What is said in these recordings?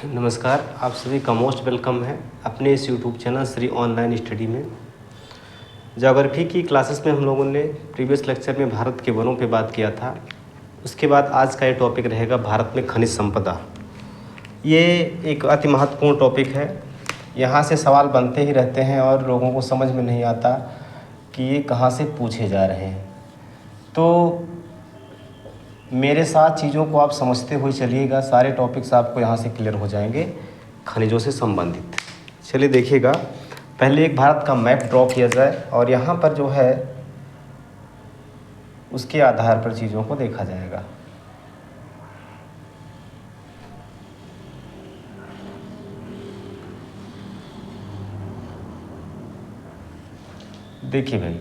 नमस्कार, आप सभी का मोस्ट वेलकम है अपने इस YouTube channel Shri online study में। ज्योग्राफी की क्लासेस में हम लोगों ने प्रीवियस लेक्चर में भारत के वनों पे बात किया था। उसके बाद आज का ये टॉपिक रहेगा भारत में खनिज संपदा। ये एक अति महत्वपूर्ण टॉपिक है। यहाँ से सवाल बनते ही रहते हैं और लोगों को समझ में नहीं आता कि ये कहाँ से पूछे जा रहे हैं। तो मेरे साथ चीज़ों को आप समझते हुए चलिएगा, सारे टॉपिक्स आपको यहाँ से क्लियर हो जाएंगे खनिजों से संबंधित। चलिए देखिएगा, पहले एक भारत का मैप ड्रॉ किया जाए और यहाँ पर जो है उसके आधार पर चीज़ों को देखा जाएगा। देखिए भाई,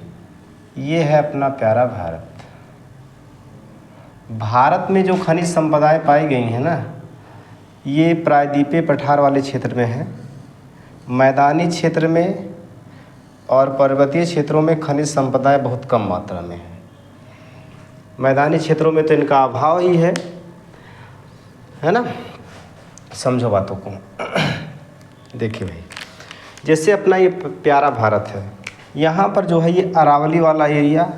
ये है अपना प्यारा भारत। भारत में जो खनिज संपदाएं पाई गई हैं ना, ये प्रायद्वीपीय पठार वाले क्षेत्र में है। मैदानी क्षेत्र में और पर्वतीय क्षेत्रों में खनिज संपदाएं बहुत कम मात्रा में है। मैदानी क्षेत्रों में तो इनका अभाव ही है ना। समझो बातों को। देखिए भाई, जैसे अपना ये प्यारा भारत है, यहाँ पर जो है ये अरावली वाला एरिया,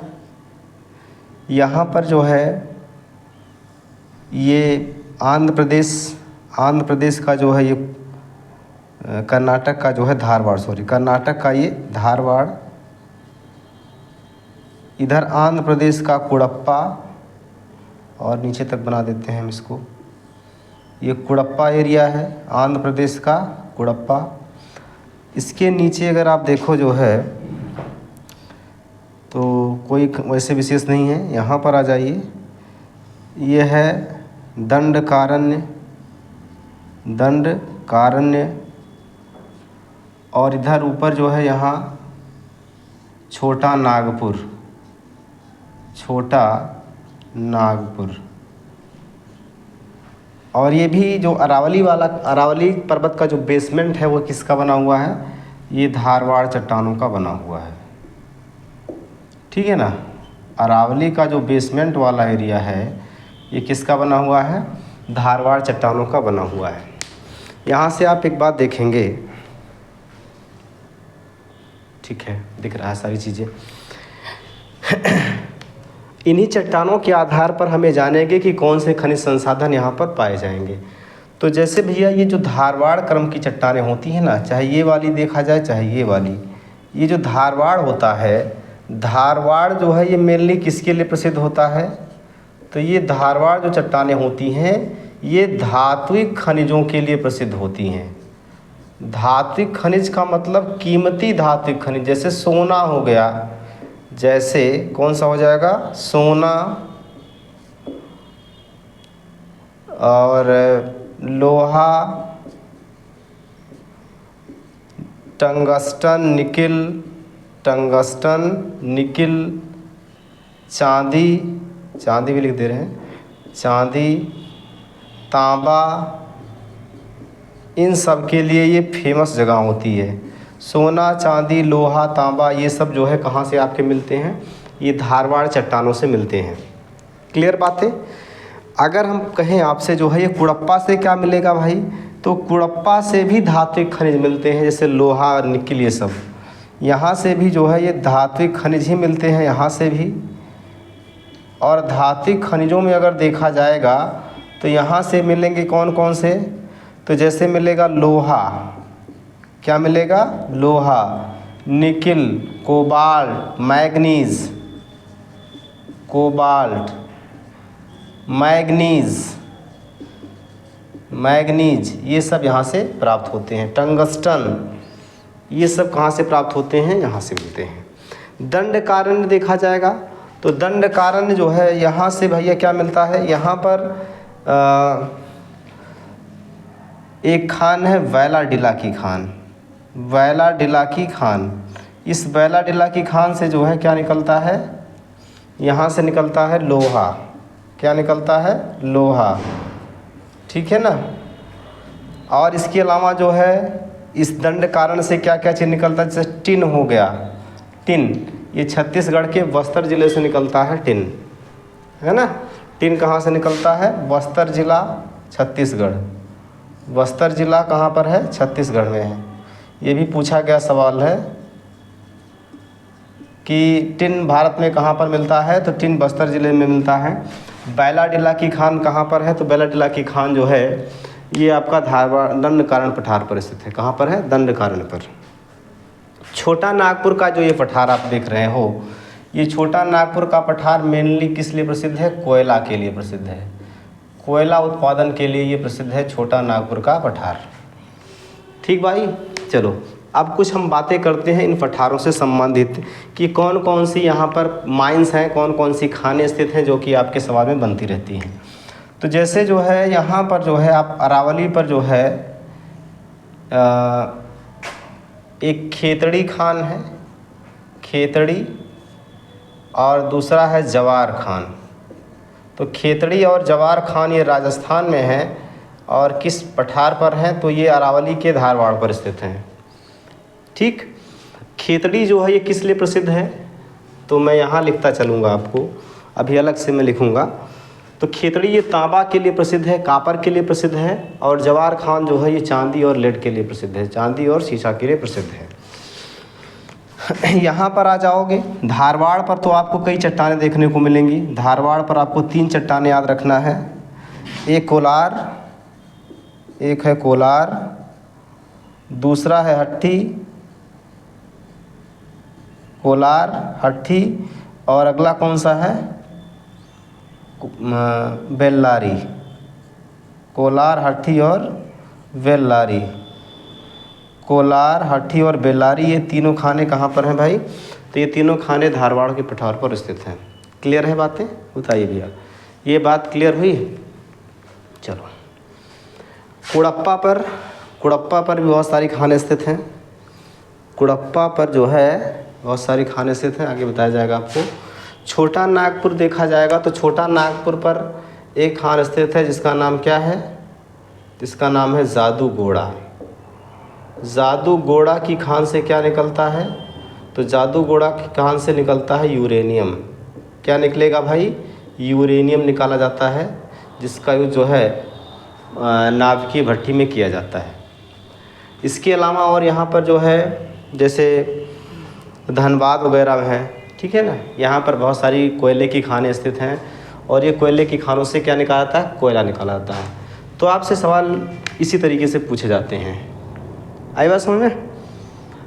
यहाँ पर जो है ये आंध्र प्रदेश का जो है ये कर्नाटक का जो है कर्नाटक का ये धारवाड़, इधर आंध्र प्रदेश का कुड़प्पा और नीचे तक बना देते हैं हम इसको। ये कुड़प्पा एरिया है, आंध्र प्रदेश का कुड़प्पा। इसके नीचे अगर आप देखो जो है तो कोई वैसे विशेष नहीं है। यहाँ पर आ जाइए, ये है दंडकारण्य और इधर ऊपर जो है यहाँ छोटा नागपुर। और ये भी जो अरावली पर्वत का जो बेसमेंट है वो किसका बना हुआ है? ये धारवाड़ चट्टानों का बना हुआ है। ठीक है ना। अरावली का जो बेसमेंट वाला एरिया है ये किसका बना हुआ है? धारवाड़ चट्टानों का बना हुआ है। यहाँ से आप एक बात देखेंगे, ठीक है, दिख रहा है सारी चीज़ें। इन्हीं चट्टानों के आधार पर हमें जानेंगे कि कौन से खनिज संसाधन यहाँ पर पाए जाएंगे। तो जैसे भैया ये जो धारवाड़ क्रम की चट्टानें होती हैं ना, चाहे ये वाली देखा जाए चाहे ये वाली, ये जो धारवाड़ होता है, धारवाड़ जो है ये मेनली किसके लिए प्रसिद्ध होता है? तो ये धारवाड़ जो चट्टानें होती हैं ये धात्विक खनिजों के लिए प्रसिद्ध होती हैं। धात्विक खनिज का मतलब कीमती धात्विक खनिज, जैसे सोना हो गया, जैसे कौन सा हो जाएगा? सोना और लोहा, टंगस्टन, निकिल, चांदी भी लिख दे रहे हैं, चांदी, तांबा, इन सब के लिए ये फेमस जगह होती है। सोना, चांदी, लोहा, तांबा, ये सब जो है कहाँ से आपके मिलते हैं? ये धारवाड़ चट्टानों से मिलते हैं। क्लियर बात है। अगर हम कहें आपसे जो है ये कुड़प्पा से क्या मिलेगा भाई? तो कुड़प्पा से भी धात्विक खनिज मिलते हैं, जैसे लोहा, निकिल, ये सब। यहाँ से भी जो है ये धात्विक खनिज ही मिलते हैं, यहाँ से भी। और धात्विक खनिजों में अगर देखा जाएगा तो यहाँ से मिलेंगे कौन कौन से? तो जैसे मिलेगा लोहा, क्या मिलेगा? लोहा, निकिल, कोबाल्ट, मैग्नीज, ये सब यहाँ से प्राप्त होते हैं। टंगस्टन, ये सब कहाँ से प्राप्त होते हैं? यहाँ से मिलते हैं। दंडकारण्य देखा जाएगा तो दंडकारण्य जो है यहाँ से भैया क्या मिलता है? यहाँ पर एक खान है वैलाडिलाकी खान। इस वैलाडिलाकी खान से जो है क्या निकलता है? यहाँ से निकलता है लोहा। क्या निकलता है? लोहा। ठीक है ना। और इसके अलावा जो है इस दंडकारण्य से क्या क्या चीज़ निकलता है? जैसे टिन हो गया, टिन, ये छत्तीसगढ़ के बस्तर ज़िले से निकलता है टिन, है ना। टिन कहाँ से निकलता है? बस्तर ज़िला, छत्तीसगढ़। बस्तर ज़िला कहाँ पर है? छत्तीसगढ़ में है। ये भी पूछा गया सवाल है कि टिन भारत में कहाँ पर मिलता है, तो टिन बस्तर ज़िले में मिलता है। बैलाडीला की खान कहाँ पर है? तो बैलाडीला की खान जो है ये आपका धारवाड़ दंडकारण्य पठार पर स्थित है। कहाँ पर है? दंडकारण्य पर। छोटा नागपुर का जो ये पठार आप देख रहे हो, ये छोटा नागपुर का पठार मेनली किस लिए प्रसिद्ध है? कोयला के लिए प्रसिद्ध है। कोयला उत्पादन के लिए ये प्रसिद्ध है छोटा नागपुर का पठार। ठीक भाई, चलो अब कुछ हम बातें करते हैं इन पठारों से संबंधित कि कौन कौन सी यहाँ पर माइंस हैं, कौन कौन सी खानें स्थित हैं, जो कि आपके सवाल में बनती रहती हैं। तो जैसे जो है यहाँ पर जो है आप अरावली पर जो है एक खेतड़ी खान है, खेतड़ी, और दूसरा है जवार खान। तो खेतड़ी और जवार खान ये राजस्थान में है और किस पठार पर हैं? तो ये अरावली के धारवाड़ पर स्थित हैं। ठीक, खेतड़ी जो है ये किस लिए प्रसिद्ध है? तो मैं यहाँ लिखता चलूँगा, आपको अभी अलग से मैं लिखूँगा। तो खेतड़ी ये तांबा के लिए प्रसिद्ध है, कापर के लिए प्रसिद्ध है, और जवार खान जो है ये चांदी और लेड के लिए प्रसिद्ध है, चांदी और शीशा के लिए प्रसिद्ध है। यहाँ पर आ जाओगे धारवाड़ पर, तो आपको कई चट्टानें देखने को मिलेंगी। धारवाड़ पर आपको 3 चट्टानें याद रखना है। एक है कोलार, दूसरा है हट्टी, कोलार हट्टी, और अगला कौन सा है? बेल्लारी। कोलार, हट्टी और बेल्लारी। कोलार, हट्टी और बेल्लारी, ये तीनों खाने कहाँ पर हैं भाई? तो ये तीनों खाने धारवाड़ के पठार पर स्थित हैं। क्लियर है बातें? बताइए भैया, ये बात क्लियर हुई? चलो, कुड़प्पा पर भी बहुत सारी खाने स्थित हैं। कुड़प्पा पर जो है बहुत सारी खाने स्थित हैं, आगे बताया जाएगा आपको। छोटा नागपुर देखा जाएगा तो छोटा नागपुर पर एक खान स्थित है जिसका नाम क्या है? जिसका नाम है जादूगोड़ा। जादूगोड़ा की खान से क्या निकलता है? तो जादूगोड़ा की खान से निकलता है यूरेनियम। क्या निकलेगा भाई? यूरेनियम निकाला जाता है, जिसका यूज जो है नाभिकीय भट्टी में किया जाता है। इसके अलावा और यहाँ पर जो है जैसे धनबाद वगैरह में है, ठीक है ना, यहाँ पर बहुत सारी कोयले की खानें स्थित हैं और ये कोयले की खानों से क्या निकाला जाता है? कोयला निकाला जाता है। तो आपसे सवाल इसी तरीके से पूछे जाते हैं। आई बात समझ में?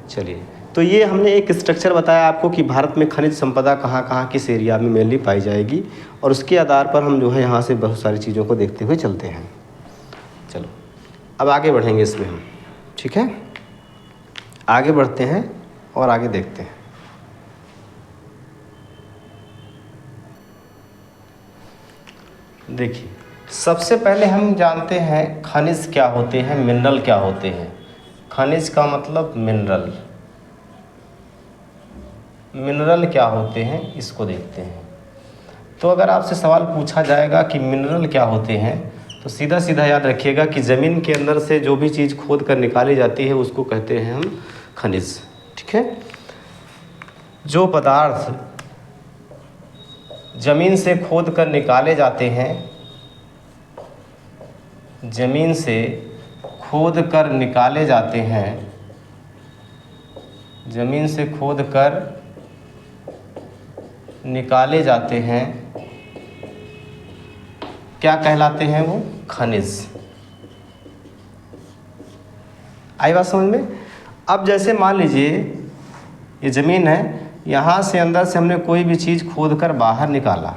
चलिए, तो ये हमने एक स्ट्रक्चर बताया आपको कि भारत में खनिज संपदा कहाँ कहाँ किस एरिया में मेनली पाई जाएगी, और उसके आधार पर हम जो है यहाँ से बहुत सारी चीज़ों को देखते हुए चलते हैं। चलो अब आगे बढ़ेंगे इसमें हम, ठीक है? आगे बढ़ते हैं और आगे देखते हैं। देखिए, सबसे पहले हम जानते हैं खनिज क्या होते हैं, मिनरल क्या होते हैं। खनिज का मतलब मिनरल। मिनरल क्या होते हैं इसको देखते हैं। तो अगर आपसे सवाल पूछा जाएगा कि मिनरल क्या होते हैं, तो सीधा सीधा याद रखिएगा कि ज़मीन के अंदर से जो भी चीज़ खोद कर निकाली जाती है उसको कहते हैं हम खनिज, ठीक है? जो पदार्थ ज़मीन से खोद कर निकाले जाते हैं, ज़मीन से खोद कर निकाले जाते हैं, ज़मीन से खोद कर निकाले जाते हैं, क्या कहलाते हैं? वो खनिज। आई बात समझ में? अब जैसे मान लीजिए ये ज़मीन है, यहाँ से अंदर से हमने कोई भी चीज़ खोद कर बाहर निकाला,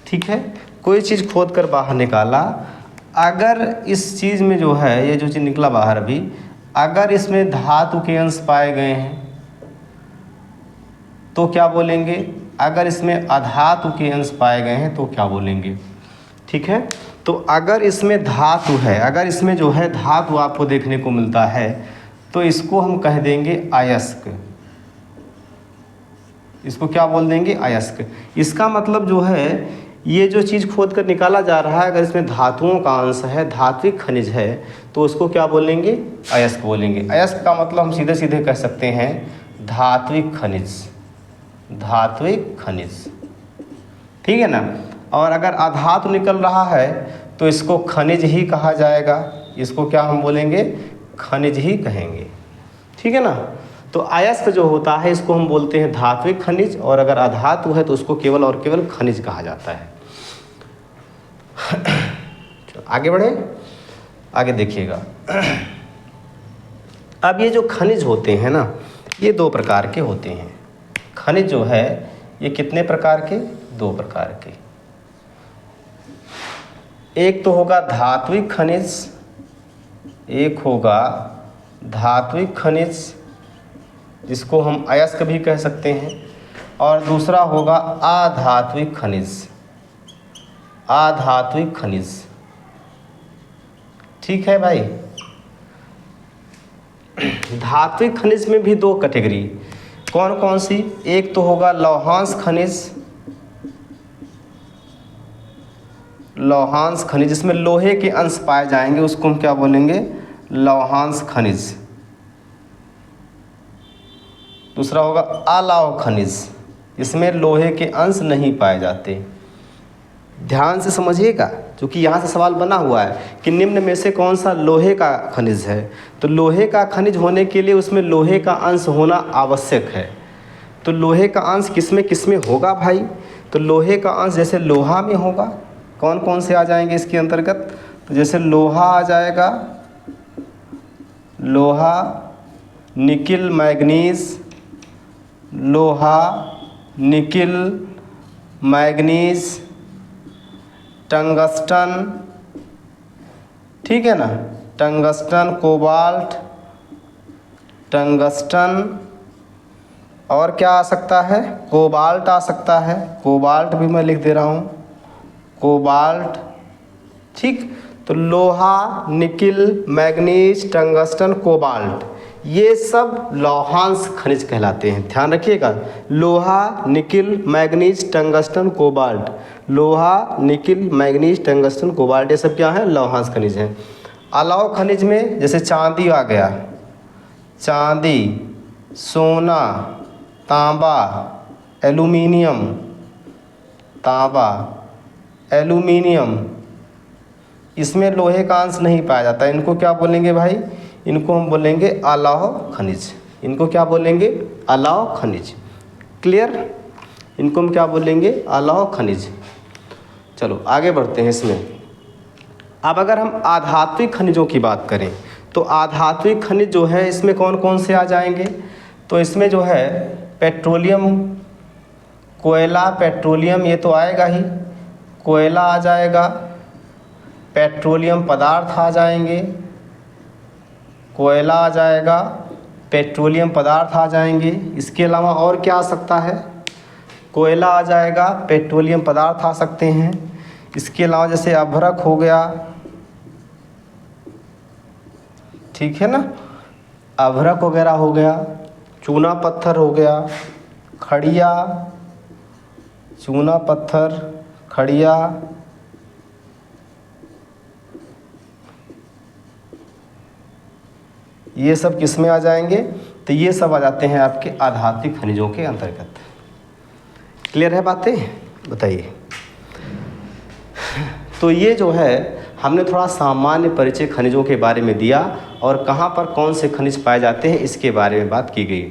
ठीक है? कोई चीज़ खोद कर बाहर निकाला, अगर इस चीज़ में जो है ये जो चीज़ निकला बाहर अभी, अगर इसमें धातु के अंश पाए गए हैं तो क्या बोलेंगे? अगर इसमें अधातु के अंश पाए गए हैं तो क्या बोलेंगे? ठीक है? तो अगर इसमें धातु है, अगर इसमें जो है धातु आपको देखने को मिलता है तो इसको हम कह देंगे अयस्क। इसको क्या बोल देंगे? अयस्क। इसका मतलब जो है ये जो चीज़ खोद कर निकाला जा रहा है, अगर इसमें धातुओं का अंश है, धात्विक खनिज है, तो उसको क्या बोलेंगे? अयस्क बोलेंगे। अयस्क का मतलब हम सीधे सीधे कह सकते हैं धात्विक खनिज, धात्विक खनिज, ठीक है ना? और अगर अधातु निकल रहा है तो इसको खनिज ही कहा जाएगा, इसको क्या हम बोलेंगे, खनिज ही कहेंगे। ठीक है ना। तो अयस्क जो होता है इसको हम बोलते हैं धात्विक खनिज, और अगर अधातु है तो उसको केवल और केवल खनिज कहा जाता है। आगे बढ़े, आगे देखिएगा। अब ये जो खनिज होते हैं ना, ये दो प्रकार के होते हैं। खनिज जो है ये कितने प्रकार के, दो प्रकार के। एक तो होगा धात्विक खनिज, एक होगा धात्विक खनिज जिसको हम अयस्क भी कह सकते हैं, और दूसरा होगा अधात्विक खनिज। अधात्विक खनिज, ठीक है भाई। धात्विक खनिज में भी दो कैटेगरी, कौन कौन सी, एक तो होगा लौहांश खनिज। लौहांश खनिज जिसमें लोहे के अंश पाए जाएंगे उसको हम क्या बोलेंगे, लौहांश खनिज। दूसरा होगा अलौह खनिज, इसमें लोहे के अंश नहीं पाए जाते। ध्यान से समझिएगा, क्योंकि यहाँ से सवाल बना हुआ है कि निम्न में से कौन सा लोहे का खनिज है। तो लोहे का खनिज होने के लिए उसमें लोहे का अंश होना आवश्यक है। तो लोहे का अंश किसमें किसमें होगा भाई, तो लोहे का अंश जैसे लोहा में होगा। कौन कौन से आ जाएंगे इसके अंतर्गत, तो जैसे लोहा आ जाएगा, लोहा, निकिल मैग्नीज, लोहा, निकिल, मैग्नीज, टंगस्टन, ठीक है ना, टंगस्टन, कोबाल्ट, टंगस्टन, और क्या आ सकता है, कोबाल्ट आ सकता है। कोबाल्ट भी मैं लिख दे रहा हूँ, कोबाल्ट। ठीक, तो लोहा, निकिल, मैग्नीज, टंगस्टन, कोबाल्ट, ये सब लौहांश खनिज कहलाते हैं। ध्यान रखिएगा, लोहा, निकिल, मैग्नीज, टंगस्टन, कोबाल्ट। लोहा, निकिल, मैग्नीज, टंगस्टन, कोबाल्ट, ये सब क्या है, लौहांश खनिज हैं। अलौह खनिज में जैसे चांदी आ गया, चांदी, सोना, तांबा, एल्यूमिनियम, तांबा, एल्यूमिनियम, इसमें लोहे का अंश नहीं पाया जाता। इनको क्या बोलेंगे भाई, इनको हम बोलेंगे अलौह खनिज। इनको क्या बोलेंगे, अलौह खनिज। क्लियर, इनको हम क्या बोलेंगे, अलौह खनिज। चलो आगे बढ़ते हैं इसमें। अब अगर हम आधात्विक खनिजों की बात करें तो आधात्विक खनिज जो है इसमें कौन कौन से आ जाएंगे, तो इसमें जो है पेट्रोलियम, कोयला, पेट्रोलियम ये तो आएगा ही, कोयला आ जाएगा, पेट्रोलियम पदार्थ आ जाएंगे, कोयला आ जाएगा, पेट्रोलियम पदार्थ आ जाएंगे। इसके अलावा और क्या आ सकता है, कोयला आ जाएगा, पेट्रोलियम पदार्थ आ सकते हैं। इसके अलावा जैसे अभ्रक हो गया, ठीक है ना, अभ्रक वगैरह हो गया, चूना पत्थर हो गया, खड़िया, चूना पत्थर, खड़िया, ये सब किस में आ जाएंगे, तो ये सब आ जाते हैं आपके आधात्विक खनिजों के अंतर्गत। क्लियर है बातें, बताइए। तो ये जो है हमने थोड़ा सामान्य परिचय खनिजों के बारे में दिया और कहाँ पर कौन से खनिज पाए जाते हैं इसके बारे में बात की गई।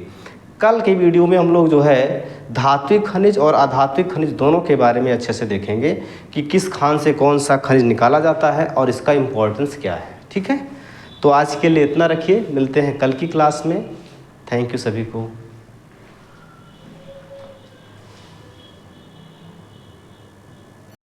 कल के वीडियो में हम लोग जो है धात्विक खनिज और अधात्विक खनिज दोनों के बारे में अच्छे से देखेंगे कि किस खान से कौन सा खनिज निकाला जाता है और इसका इम्पोर्टेंस क्या है। ठीक है, तो आज के लिए इतना रखिए, मिलते हैं कल की क्लास में। थैंक यू सभी को।